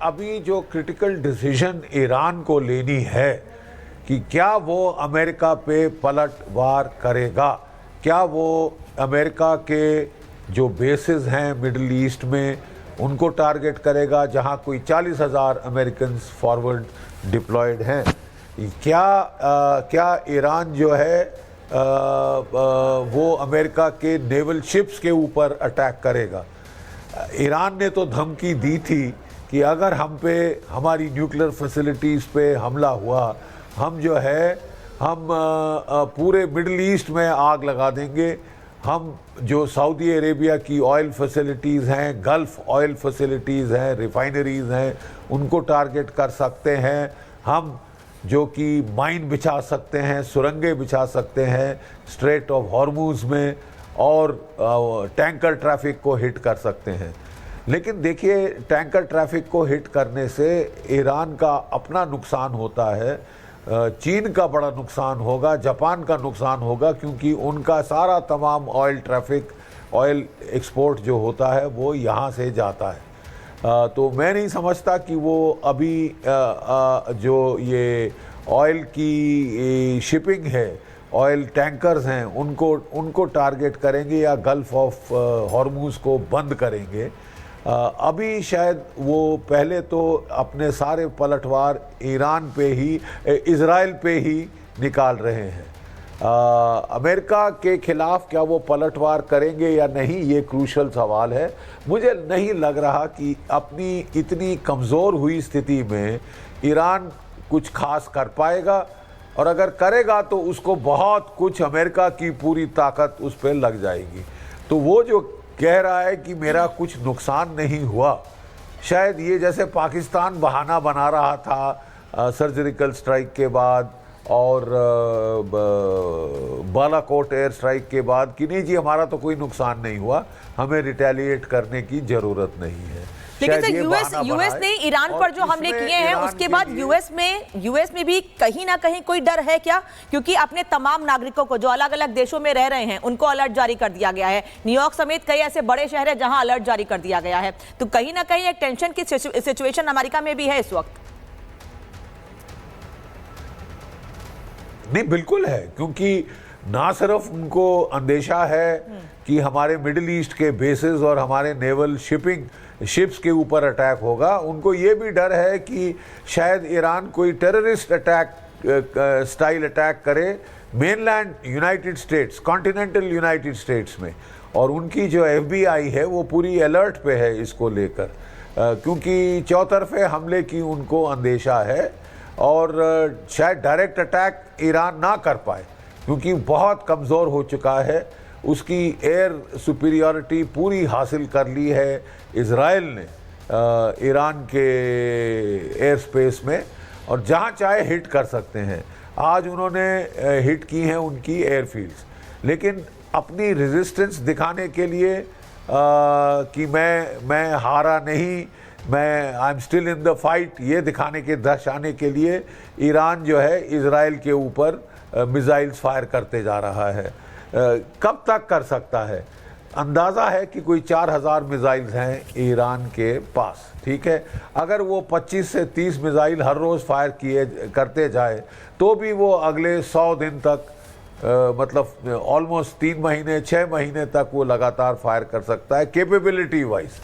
अभी जो critical decision Iran को लेनी है कि क्या वो अमेरिका पे पलटवार करेगा, क्या वो अमेरिका के जो बेसिस हैं मिडिल ईस्ट में उनको टारगेट करेगा जहां कोई 40,000 अमेरिकन फॉरवर्ड डिप्लॉयड हैं, क्या ईरान जो है वो अमेरिका के नेवल शिप्स के ऊपर अटैक करेगा। ईरान ने तो धमकी दी थी कि अगर हम पे हमारी न्यूक्लियर फैसिलिटीज़ पे हमला हुआ, हम जो है हम पूरे मिडिल ईस्ट में आग लगा देंगे, हम जो सऊदी अरेबिया की ऑयल फैसिलिटीज़ हैं, गल्फ़ ऑयल फैसिलिटीज़ हैं, रिफाइनरीज़ हैं, उनको टारगेट कर सकते हैं, हम जो कि माइन बिछा सकते हैं, सुरंगें बिछा सकते हैं स्ट्रेट ऑफ हॉर्मूज़ में, और टैंकर ट्रैफिक को हिट कर सकते हैं। लेकिन देखिए, टैंकर ट्रैफिक को हिट करने से ईरान का अपना नुकसान होता है, चीन का बड़ा नुकसान होगा, जापान का नुकसान होगा, क्योंकि उनका सारा तमाम ऑयल ट्रैफिक, ऑयल एक्सपोर्ट जो होता है वो यहाँ से जाता है। तो मैं नहीं समझता कि वो अभी जो ये ऑयल की शिपिंग है, ऑयल टैंकर्स हैं, उनको टारगेट करेंगे या गल्फ़ ऑफ हॉर्मूज़ को बंद करेंगे। अभी शायद वो पहले तो अपने सारे पलटवार ईरान पे ही, इज़राइल पे ही निकाल रहे हैं। अमेरिका के खिलाफ क्या वो पलटवार करेंगे या नहीं, ये क्रूशल सवाल है। मुझे नहीं लग रहा कि अपनी इतनी कमज़ोर हुई स्थिति में ईरान कुछ खास कर पाएगा, और अगर करेगा तो उसको बहुत कुछ अमेरिका की पूरी ताकत उस पर लग जाएगी। तो वो जो कह रहा है कि मेरा कुछ नुकसान नहीं हुआ, शायद ये जैसे पाकिस्तान बहाना बना रहा था सर्जिकल स्ट्राइक के बाद और बालाकोट एयर स्ट्राइक के बाद कि नहीं जी हमारा तो कोई नुकसान नहीं हुआ, हमें रिटेलिएट करने की ज़रूरत नहीं है। लेकिन सर यूएस ने ईरान पर जो हमले किए हैं उसके बाद यूएस में भी कहीं ना कहीं कोई डर है क्या? क्योंकि अपने तमाम नागरिकों को जो अलग अलग देशों में रह रहे हैं उनको अलर्ट जारी कर दिया गया है। न्यूयॉर्क समेत कई ऐसे बड़े शहर हैं जहां अलर्ट जारी कर दिया गया है। तो कहीं ना कहीं एक टेंशन की सिचुएशन अमेरिका में भी है इस वक्त। नहीं, बिल्कुल है, क्योंकि ना सिर्फ उनको अंदेशा है कि हमारे मिडिल ईस्ट के बेसिस और हमारे नेवल शिप्स के ऊपर अटैक होगा, उनको ये भी डर है कि शायद ईरान कोई टेररिस्ट अटैक स्टाइल अटैक करे mainland United states, continental United states में। और उनकी जो FBI है वो पूरी अलर्ट पे है इसको लेकर, क्योंकि चौतरफे हमले की उनको अंदेशा है, और शायद डायरेक्ट अटैक ईरान ना कर पाए क्योंकि बहुत कमज़ोर हो चुका है, उसकी एयर सुपीरियॉरिटी पूरी हासिल कर ली है इज़राइल ने ईरान के एयर स्पेस में, और जहाँ चाहे हिट कर सकते हैं। आज उन्होंने हिट की हैं उनकी एयरफील्ड्स, लेकिन अपनी रेजिस्टेंस दिखाने के लिए कि मैं हारा नहीं, मैं I am still in the fight, ये दिखाने के दर्शाने के लिए ईरान जो है इज़राइल के ऊपर मिसाइल्स फायर करते जा रहा है। कब तक कर सकता है? अंदाज़ा है कि कोई 4,000 मिसाइल्स हैं ईरान के पास, ठीक है। अगर वो 25 से 30 मिसाइल हर रोज़ फायर करते जाए तो भी वो अगले 100 दिन तक मतलब ऑलमोस्ट 3 महीने 6 महीने तक वो लगातार फायर कर सकता है कैपेबिलिटी वाइज।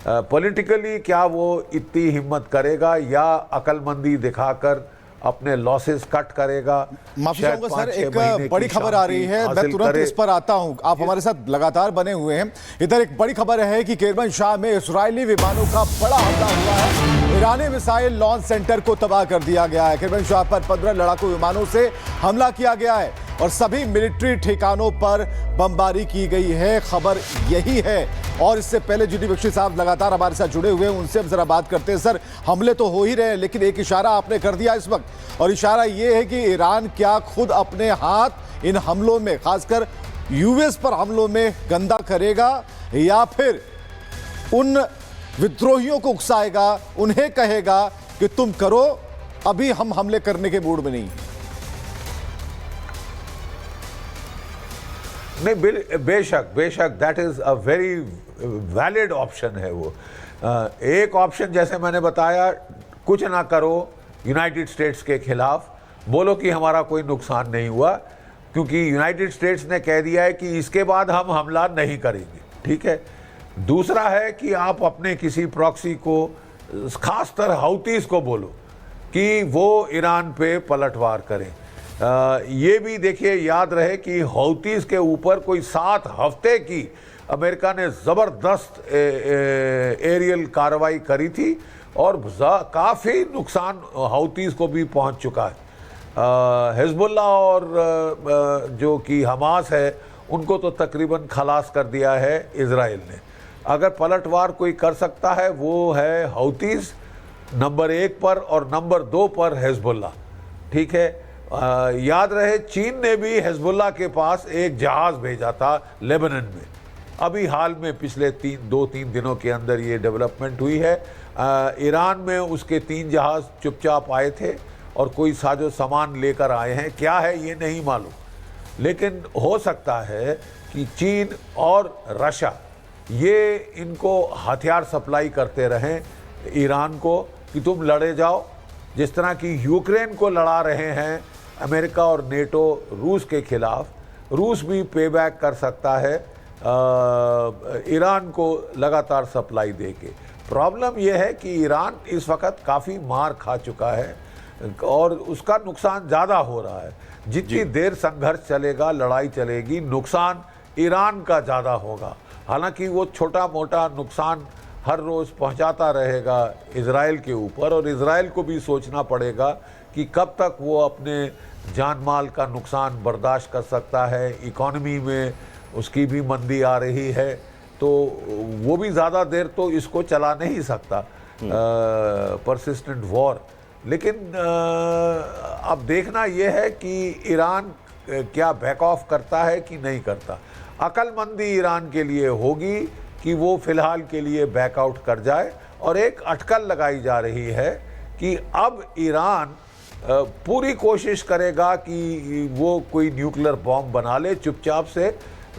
पॉलिटिकली क्या वो इतनी हिम्मत करेगा या अकलमंदी दिखाकर अपने लॉसेस कट करेगा? माफी चाहूंगा सर, एक बड़ी खबर आ रही है, मैं तुरंत इस पर आता हूं। आप हमारे साथ लगातार बने हुए हैं। इधर एक बड़ी खबर है कि किरमनशाह में इजरायली विमानों का बड़ा हमला हुआ है। ईरानी मिसाइल लॉन्च सेंटर को तबाह कर दिया गया है। किरमनशाह पर 15 लड़ाकू विमानों से हमला किया गया है और सभी मिलिट्री ठिकानों पर बमबारी की गई है। खबर यही है। और इससे पहले जीडी बख्शी साहब लगातार हमारे साथ जुड़े हुए हैं, उनसे अब जरा बात करते हैं। सर, हमले तो हो ही रहे हैं, लेकिन एक इशारा आपने कर दिया इस वक्त, और इशारा ये है कि ईरान क्या खुद अपने हाथ इन हमलों में, खासकर यूएस पर हमलों में गंदा करेगा, या फिर उन विद्रोहियों को उकसाएगा, उन्हें कहेगा कि तुम करो, अभी हम हमले करने के मूड में नहीं। नहीं, बेशक that is a very valid option है वो। एक ऑप्शन जैसे मैंने बताया, कुछ ना करो यूनाइटेड स्टेट्स के खिलाफ, बोलो कि हमारा कोई नुकसान नहीं हुआ, क्योंकि यूनाइटेड स्टेट्स ने कह दिया है कि इसके बाद हम हमला नहीं करेंगे, ठीक है। दूसरा है कि आप अपने किसी प्रॉक्सी को, खासकर हाउतीज को बोलो कि वो ईरान पे पलटवार करें। ये भी देखिए, याद रहे कि हाउतीज के ऊपर कोई 7 हफ्ते की अमेरिका ने ज़बरदस्त एरियल कार्रवाई करी थी और काफ़ी नुकसान हाउतीज को भी पहुंच चुका है। हिजबुल्ला और जो कि हमास है, उनको तो तकरीबन खलास कर दिया है इजराइल ने। अगर पलटवार कोई कर सकता है वो है हाउतीज नंबर 1 पर, और नंबर 2 पर हिजबुल्ला, ठीक है। याद रहे चीन ने भी हिजबुल्ला के पास एक जहाज़ भेजा था लेबनान में, अभी हाल में पिछले 2-3 दिनों के अंदर ये डेवलपमेंट हुई है। ईरान में उसके 3 जहाज़ चुपचाप आए थे और कोई साजो सामान लेकर आए हैं, क्या है ये नहीं मालूम, लेकिन हो सकता है कि चीन और रशिया ये इनको हथियार सप्लाई करते रहें ईरान को कि तुम लड़े जाओ, जिस तरह की यूक्रेन को लड़ा रहे हैं अमेरिका और नेटो रूस के खिलाफ। रूस भी पे बैक कर सकता है ईरान को लगातार सप्लाई देके। प्रॉब्लम यह है कि ईरान इस वक्त काफ़ी मार खा चुका है और उसका नुकसान ज़्यादा हो रहा है। जितनी देर संघर्ष चलेगा, लड़ाई चलेगी, नुकसान ईरान का ज़्यादा होगा। हालांकि वो छोटा मोटा नुकसान हर रोज़ पहुंचाता रहेगा इजराइल के ऊपर, और इजराइल को भी सोचना पड़ेगा कि कब तक वो अपने जान माल का नुकसान बर्दाश्त कर सकता है। इकॉनमी में उसकी भी मंदी आ रही है, तो वो भी ज़्यादा देर तो इसको चला नहीं सकता परसिस्टेंट वॉर। लेकिन अब देखना यह है कि ईरान क्या बैक ऑफ करता है कि नहीं करता। अक्लमंदी ईरान के लिए होगी कि वो फिलहाल के लिए बैकआउट कर जाए, और एक अटकल लगाई जा रही है कि अब ईरान पूरी कोशिश करेगा कि वो कोई न्यूक्लियर बॉम्ब बना ले चुपचाप से।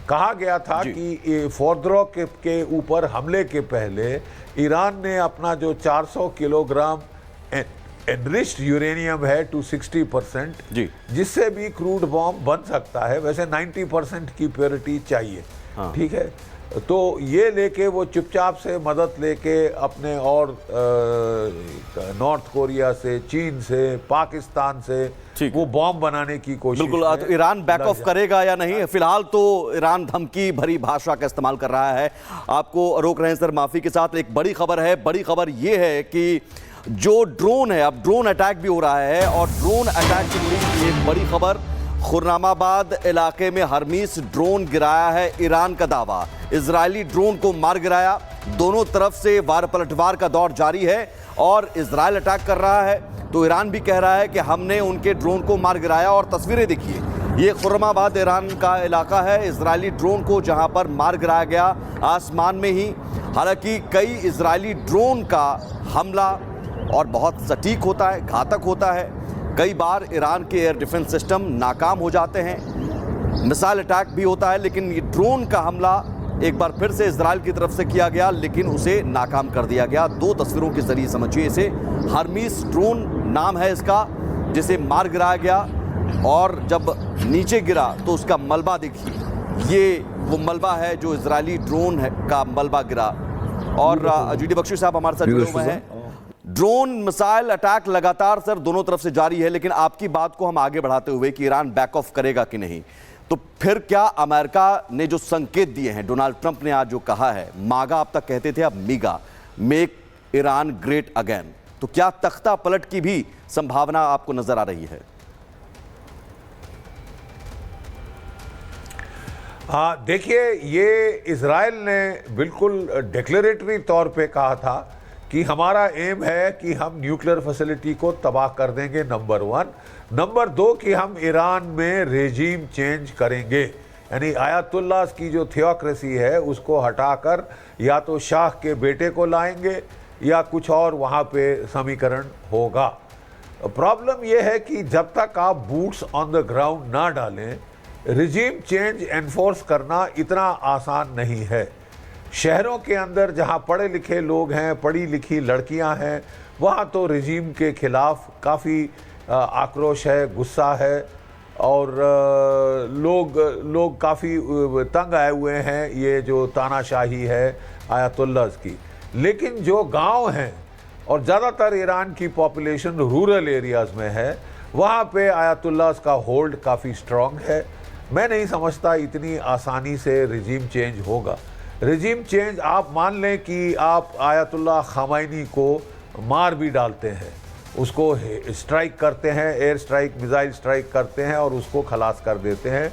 कहा गया था कि फोर्दो के ऊपर हमले के पहले ईरान ने अपना जो 400 किलोग्राम एनरिच्ड यूरेनियम है 260%, जिससे भी क्रूड बॉम्ब बन सकता है। वैसे 90% की प्योरिटी चाहिए, ठीक है। तो ये लेके वो चुपचाप से मदद लेके अपने और नॉर्थ कोरिया से, चीन से, पाकिस्तान से वो बॉम्ब बनाने की कोशिश। बिल्कुल। तो ईरान बैक ऑफ करेगा या नहीं? फिलहाल तो ईरान धमकी भरी भाषा का इस्तेमाल कर रहा है। आपको रोक रहे हैं सर माफी के साथ। एक बड़ी खबर है, बड़ी खबर ये है कि जो ड्रोन है, अब ड्रोन अटैक भी हो रहा है, और ड्रोन अटैक से जुड़ी एक बड़ी खबर, खुर्रामाबाद इलाके में हरमीस ड्रोन गिराया है ईरान का दावा। इजरायली ड्रोन को मार गिराया। दोनों तरफ से वार पलटवार का दौर जारी है और इजरायल अटैक कर रहा है, तो ईरान भी कह रहा है कि हमने उनके ड्रोन को मार गिराया। और तस्वीरें देखिए, ये खुर्रामाबाद ईरान का इलाका है। इजरायली ड्रोन को जहां पर मार गिराया गया आसमान में ही। हालांकि कई इजरायली ड्रोन का हमला और बहुत सटीक होता है, घातक होता है। कई बार ईरान के एयर डिफेंस सिस्टम नाकाम हो जाते हैं, मिसाइल अटैक भी होता है, लेकिन ये ड्रोन का हमला एक बार फिर से इजराइल की तरफ से किया गया, लेकिन उसे नाकाम कर दिया गया। 2 तस्वीरों के जरिए समझिए इसे। हरमीस ड्रोन नाम है इसका, जिसे मार गिराया गया, और जब नीचे गिरा तो उसका मलबा देखिए। ये वो मलबा है जो इजरायली ड्रोन है का मलबा गिरा। और जीडी बख्शी साहब हमारे साथ जुड़े हुए हैं। ड्रोन मिसाइल अटैक लगातार सर दोनों तरफ से जारी है, लेकिन आपकी बात को हम आगे बढ़ाते हुए कि ईरान बैक ऑफ करेगा कि नहीं, तो फिर क्या अमेरिका ने जो संकेत दिए हैं, डोनाल्ड ट्रंप ने आज जो कहा है, मागा आप तक कहते थे, अब मीगा, मेक ईरान ग्रेट अगेन, तो क्या तख्ता पलट की भी संभावना आपको नजर आ रही है? हाँ, देखिए, ये इजराइल ने बिल्कुल डिक्लेरेटरी तौर पे कहा था कि हमारा एम है कि हम न्यूक्लियर फैसिलिटी को तबाह कर देंगे, नंबर 1। नंबर 2 कि हम ईरान में रेजीम चेंज करेंगे, यानी आयतुल्लाह की जो थियोक्रेसी है उसको हटाकर या तो शाह के बेटे को लाएंगे या कुछ और वहाँ पे समीकरण होगा। प्रॉब्लम यह है कि जब तक आप बूट्स ऑन द ग्राउंड ना डालें, रेजीम चेंज एनफोर्स करना इतना आसान नहीं है। शहरों के अंदर जहां पढ़े लिखे लोग हैं, पढ़ी लिखी लड़कियां हैं, वहां तो रिजीम के खिलाफ काफ़ी आक्रोश है, गुस्सा है और लोग काफ़ी तंग आए हुए हैं ये जो तानाशाही है आयतुल्लाहs की। लेकिन जो गांव हैं और ज़्यादातर ईरान की पॉपुलेशन रूरल एरियाज़ में है, वहाँ पे आयतुल्लाहs का होल्ड काफ़ी स्ट्रॉन्ग है। मैं नहीं समझता इतनी आसानी से रिजीम चेंज होगा। रिजीम चेंज आप मान लें कि आप आयतुल्लाह खामैनी को मार भी डालते हैं, उसको स्ट्राइक करते हैं, एयर स्ट्राइक, मिसाइल स्ट्राइक करते हैं और उसको खलास कर देते हैं,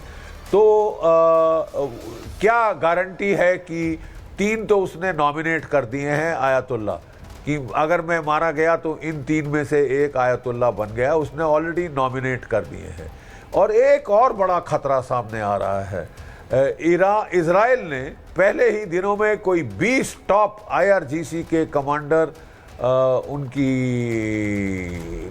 तो क्या गारंटी है कि 3 तो उसने नॉमिनेट कर दिए हैं आयतुल्लाह कि अगर मैं मारा गया तो इन 3 में से एक आयतुल्लाह बन गया, उसने ऑलरेडी नॉमिनेट कर दिए हैं। और एक और बड़ा खतरा सामने आ रहा है, इजराइल ने पहले ही दिनों में कोई 20 टॉप IRGC के कमांडर, उनकी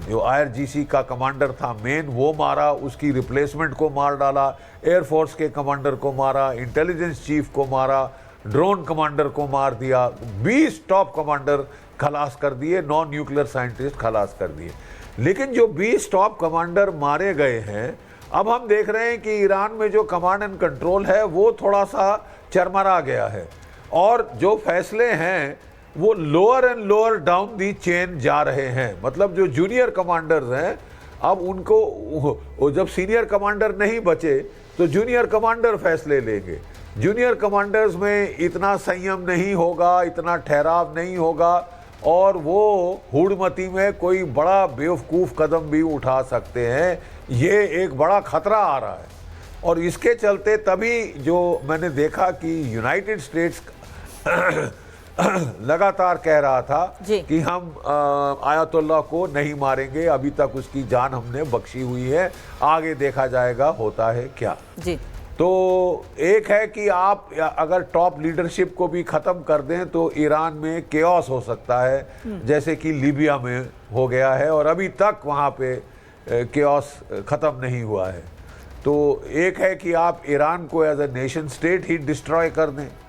जो IRGC का कमांडर था मेन वो मारा, उसकी रिप्लेसमेंट को मार डाला, एयरफोर्स के कमांडर को मारा, इंटेलिजेंस चीफ को मारा, ड्रोन कमांडर को मार दिया, 20 टॉप कमांडर खलास कर दिए, नॉन न्यूक्लियर साइंटिस्ट खलास कर दिए। लेकिन जो 20 टॉप कमांडर मारे गए हैं, अब हम देख रहे हैं कि ईरान में जो कमांड एंड कंट्रोल है वो थोड़ा सा चरमरा गया है और जो फैसले हैं वो lower and lower down the chain जा रहे हैं। मतलब जो जूनियर कमांडर्स हैं, अब उनको जब सीनियर कमांडर नहीं बचे तो जूनियर कमांडर फैसले लेंगे। जूनियर कमांडर्स में इतना संयम नहीं होगा, इतना ठहराव नहीं होगा और वो हुड़मती में कोई बड़ा बेवकूफ़ कदम भी उठा सकते हैं। ये एक बड़ा खतरा आ रहा है और इसके चलते तभी जो मैंने देखा कि यूनाइटेड स्टेट्स लगातार कह रहा था कि हम आयतुल्लाह को नहीं मारेंगे, अभी तक उसकी जान हमने बख्शी हुई है, आगे देखा जाएगा होता है क्या। जी। तो एक है कि आप अगर टॉप लीडरशिप को भी ख़त्म कर दें तो ईरान में केओस हो सकता है, जैसे कि लीबिया में हो गया है और अभी तक वहाँ पे केओस ख़त्म नहीं हुआ है। तो एक है कि आप ईरान को एज ए नेशन स्टेट ही डिस्ट्रॉय कर दें,